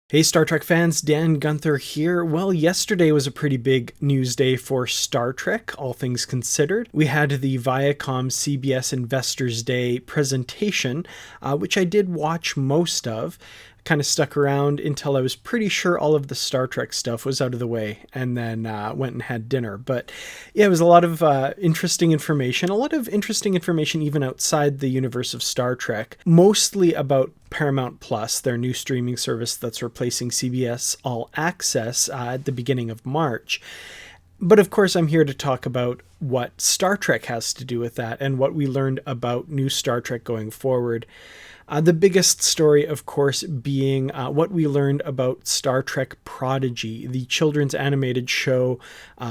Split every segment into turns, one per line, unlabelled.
Hey Star Trek fans, Dan Gunther here. Well, yesterday was a pretty big news day for Star Trek, all things considered. We had the Viacom CBS Investors Day presentation, which I did watch most of. Kind of stuck around until I was pretty sure all of the Star Trek stuff was out of the way, and then went and had dinner. But yeah, it was a lot of interesting information, even outside the universe of Star Trek, mostly about Paramount Plus, their new streaming service that's replacing CBS All Access at the beginning of March. But of course, I'm here to talk about what Star Trek has to do with that and what we learned about new Star Trek going forward. The biggest story, of course, being what we learned about Star Trek Prodigy, the children's animated show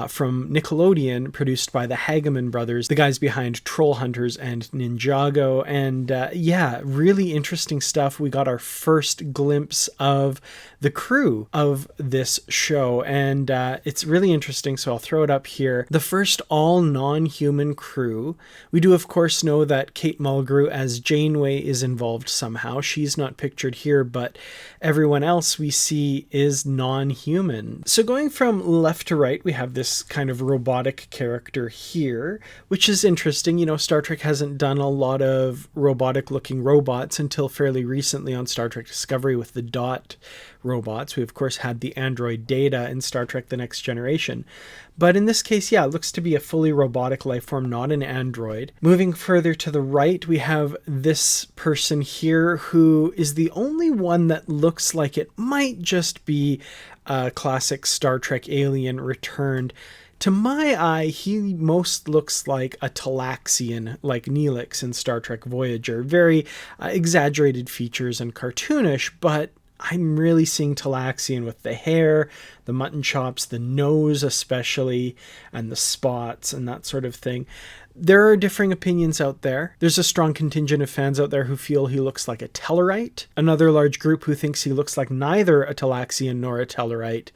from Nickelodeon, produced by the Hageman brothers, the guys behind Troll Hunters and Ninjago. And yeah, really interesting stuff. We got our first glimpse of the crew of this show, and it's really interesting, so I'll throw it up here. The first all non-human crew. We do, of course, know that Kate Mulgrew as Janeway is involved somehow. She's not pictured here, but everyone else we see is non-human. So going from left to right, we have this kind of robotic character here, which is interesting. You know, Star Trek hasn't done a lot of robotic-looking robots until fairly recently on Star Trek Discovery with the Dot robots. We, of course, had the android Data in Star Trek The Next Generation. But in this case, yeah, it looks to be a fully robotic life form, not an android. Moving further to the right, we have this person here who is the only one that looks like it might just be a classic Star Trek alien returned. To my eye, he most looks like a Talaxian, like Neelix in Star Trek Voyager. Very exaggerated features and cartoonish, but I'm really seeing Talaxian with the hair, the mutton chops, the nose especially, and the spots and that sort of thing. There are differing opinions out there. There's a strong contingent of fans out there who feel he looks like a Tellarite, another large group who thinks he looks like neither a Talaxian nor a Tellarite.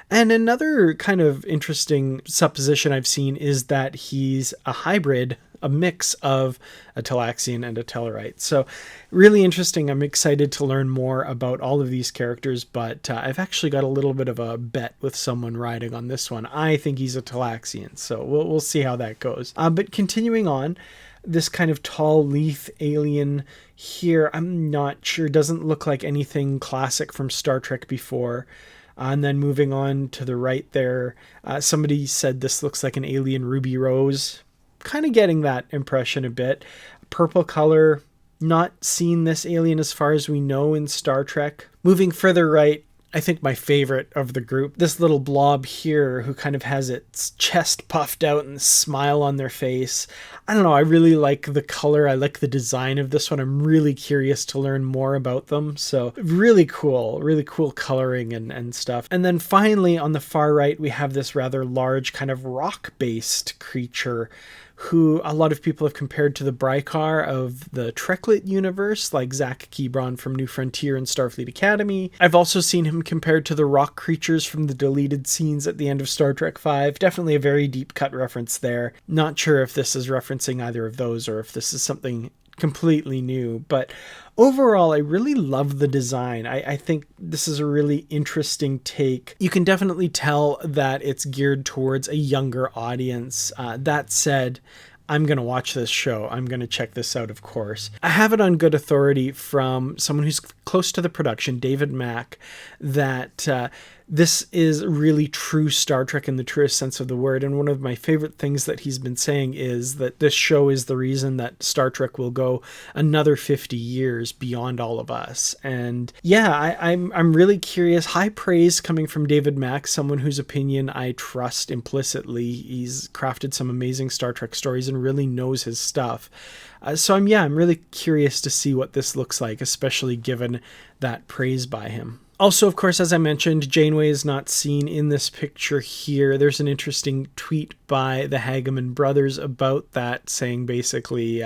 And another kind of interesting supposition I've seen is that he's a hybrid, a mix of a Talaxian and a Tellarite. So really interesting. I'm excited to learn more about all of these characters, but I've actually got a little bit of a bet with someone riding on this one. I think he's a Talaxian, so we'll see how that goes. But continuing on, this kind of tall Leith alien here, I'm not sure, doesn't look like anything classic from Star Trek before. And then moving on to the right there, somebody said this looks like an alien Ruby Rose. Kind of getting that impression a bit. Purple color, not seen this alien as far as we know in Star Trek. Moving further right, I think my favorite of the group, this little blob here who kind of has its chest puffed out and smile on their face. I don't know, I really like the color. I like the design of this one. I'm really curious to learn more about them. So really cool coloring and stuff. And then finally on the far right, we have this rather large kind of rock-based creature who a lot of people have compared to the Brykar of the Treklit universe, like Zach Kebron from New Frontier and Starfleet Academy. I've also seen him compared to the rock creatures from the deleted scenes at the end of Star Trek V. Definitely a very deep cut reference there. Not sure if this is referencing either of those or if this is something completely new, but overall, I really love the design. I think this is a really interesting take. You can definitely tell that it's geared towards a younger audience. That said, I'm going to watch this show. I'm going to check this out, of course. I have it on good authority from someone who's close to the production, David Mack, that this is really true Star Trek in the truest sense of the word. And one of my favorite things that he's been saying is that this show is the reason that Star Trek will go another 50 years beyond all of us. And yeah, I'm really curious. High praise coming from David Mack, someone whose opinion I trust implicitly. He's crafted some amazing Star Trek stories and really knows his stuff. So I'm really curious to see what this looks like, especially given that praise by him. Also, of course, as I mentioned, Janeway is not seen in this picture here. There's an interesting tweet by the Hageman brothers about that, saying basically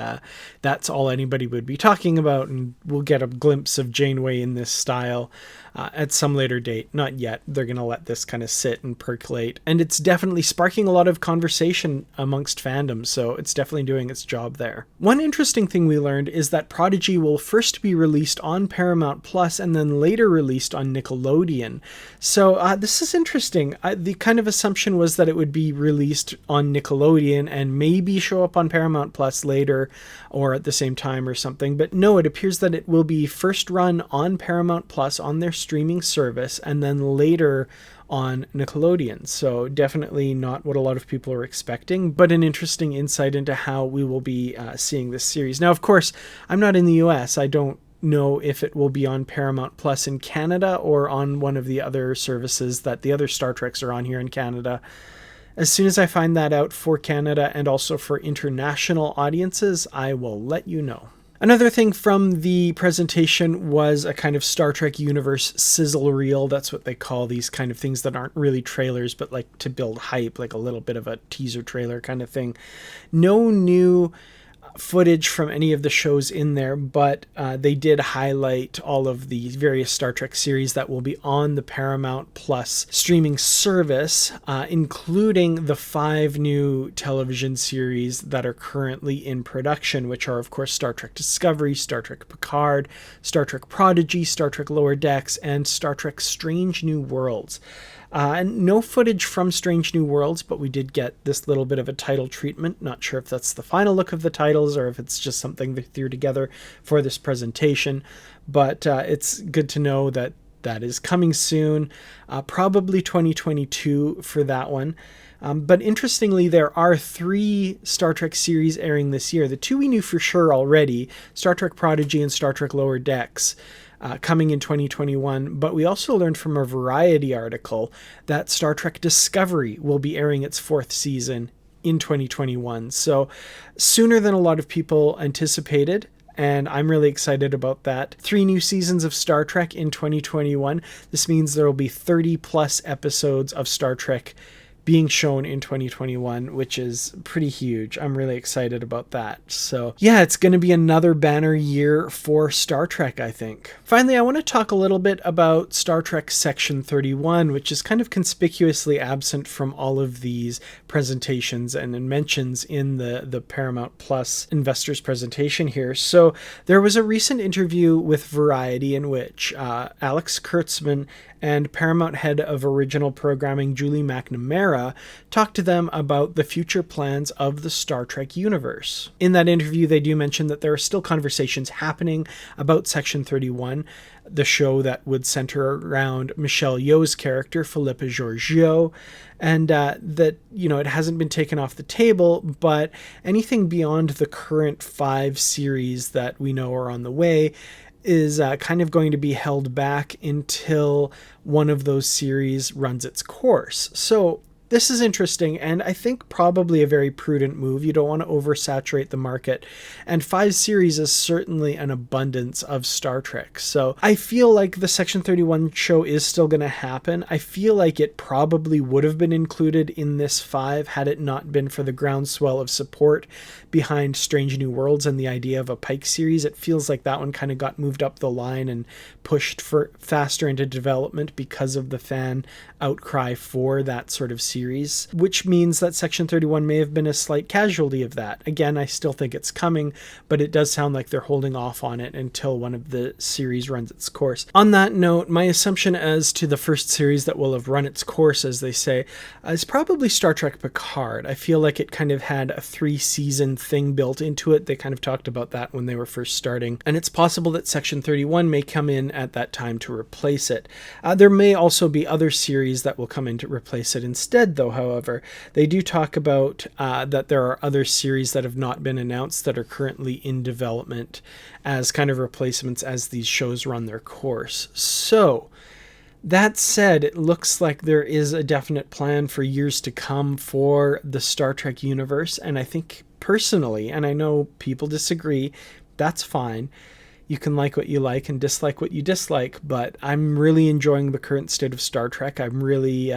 that's all anybody would be talking about, and we'll get a glimpse of Janeway in this style at some later date. Not yet. They're going to let this kind of sit and percolate. And it's definitely sparking a lot of conversation amongst fandoms, so it's definitely doing its job there. One interesting thing we learned is that Prodigy will first be released on Paramount Plus and then later released on on Nickelodeon. So this is interesting. The kind of assumption was that it would be released on Nickelodeon and maybe show up on Paramount Plus later or at the same time or something. But no, it appears that it will be first run on Paramount Plus on their streaming service and then later on Nickelodeon. So definitely not what a lot of people are expecting, but an interesting insight into how we will be seeing this series. Now, of course, I'm not in the US. I don't know if it will be on Paramount Plus in Canada or on one of the other services that the other Star Treks are on here in Canada. As soon as I find that out for Canada and also for international audiences, I will let you know. Another thing from the presentation was a kind of Star Trek universe sizzle reel. That's what they call these kind of things that aren't really trailers, but like to build hype, like a little bit of a teaser trailer kind of thing. No new footage from any of the shows in there, but they did highlight all of the various Star Trek series that will be on the Paramount Plus streaming service, including the 5 new television series that are currently in production, which are, of course, Star Trek Discovery, Star Trek Picard, Star Trek Prodigy, Star Trek Lower Decks, and Star Trek Strange New Worlds. And no footage from Strange New Worlds, but we did get this little bit of a title treatment. Not sure if that's the final look of the titles or if it's just something they threw together for this presentation. But it's good to know that that is coming soon, probably 2022 for that one. But interestingly, there are 3 Star Trek series airing this year. The 2 we knew for sure already, Star Trek Prodigy and Star Trek Lower Decks, coming in 2021, but we also learned from a Variety article that Star Trek Discovery will be airing its 4th season in 2021. So sooner than a lot of people anticipated, and I'm really excited about that. 3 new seasons of Star Trek in 2021. This means there will be 30 plus episodes of Star Trek being shown in 2021, which is pretty huge. I'm really excited about that. So yeah, it's going to be another banner year for Star Trek, I think. Finally, I want to talk a little bit about Star Trek Section 31, which is kind of conspicuously absent from all of these presentations and mentions in the Paramount Plus investors presentation here. So there was a recent interview with Variety in which Alex Kurtzman and Paramount head of original programming Julie McNamara talked to them about the future plans of the Star Trek universe. In that interview, they do mention that there are still conversations happening about Section 31, the show that would center around Michelle Yeoh's character, Philippa Georgiou, and that, you know, it hasn't been taken off the table, but anything beyond the current 5 series that we know are on the way is kind of going to be held back until one of those series runs its course. So this is interesting, and I think probably a very prudent move. You don't want to oversaturate the market, and 5 series is certainly an abundance of Star Trek. So I feel like the Section 31 show is still going to happen. I feel like it probably would have been included in this 5 had it not been for the groundswell of support behind Strange New Worlds and the idea of a Pike series. It feels like that one kind of got moved up the line and pushed for faster into development because of the fan outcry for that sort of series, which means that Section 31 may have been a slight casualty of that. Again, I still think it's coming, but it does sound like they're holding off on it until one of the series runs its course. On that note, my assumption as to the first series that will have run its course, as they say, is probably Star Trek Picard. I feel like it kind of had a 3-season thing built into it. They kind of talked about that when they were first starting, and it's possible that Section 31 may come in at that time to replace it. There may also be other series that will come in to replace it instead, though. However, they do talk about that there are other series that have not been announced that are currently in development as kind of replacements as these shows run their course. So that said, it looks like there is a definite plan for years to come for the Star Trek universe, and I think personally, and I know people disagree, that's fine. You can like what you like and dislike what you dislike, but I'm really enjoying the current state of Star Trek. I'm really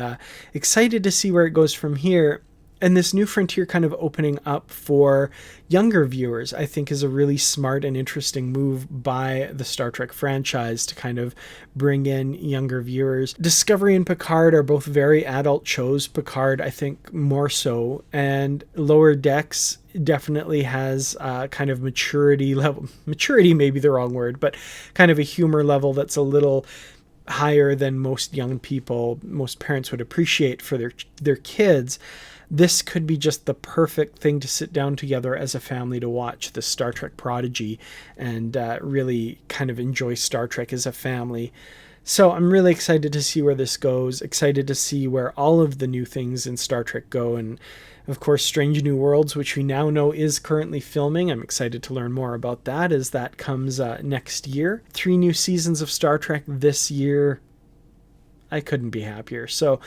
excited to see where it goes from here. And this new frontier kind of opening up for younger viewers, I think, is a really smart and interesting move by the Star Trek franchise to kind of bring in younger viewers. Discovery and Picard are both very adult shows. Picard, I think, more so. And Lower Decks definitely has kind of maturity level. Maturity may be the wrong word, but kind of a humor level that's a little higher than most young people, most parents would appreciate for their kids, this could be just the perfect thing to sit down together as a family to watch, the Star Trek Prodigy, and really kind of enjoy Star Trek as a family. So I'm really excited to see where this goes, excited to see where all of the new things in Star Trek go, and of course Strange New Worlds, which we now know is currently filming. I'm excited to learn more about that as that comes next year. 3 new seasons of Star Trek this year. I couldn't be happier. So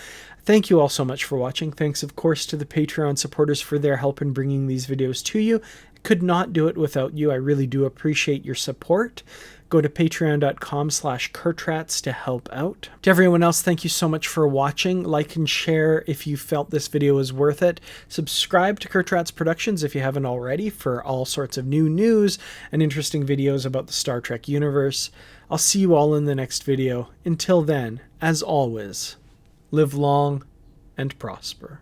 thank you all so much for watching. Thanks, of course, to the Patreon supporters for their help in bringing these videos to you. Could not do it without you. I really do appreciate your support. Go to patreon.com/Kertrats to help out. To everyone else, thank you so much for watching. Like and share if you felt this video was worth it. Subscribe to Kertrats Productions if you haven't already for all sorts of new news and interesting videos about the Star Trek universe. I'll see you all in the next video. Until then, as always, live long and prosper.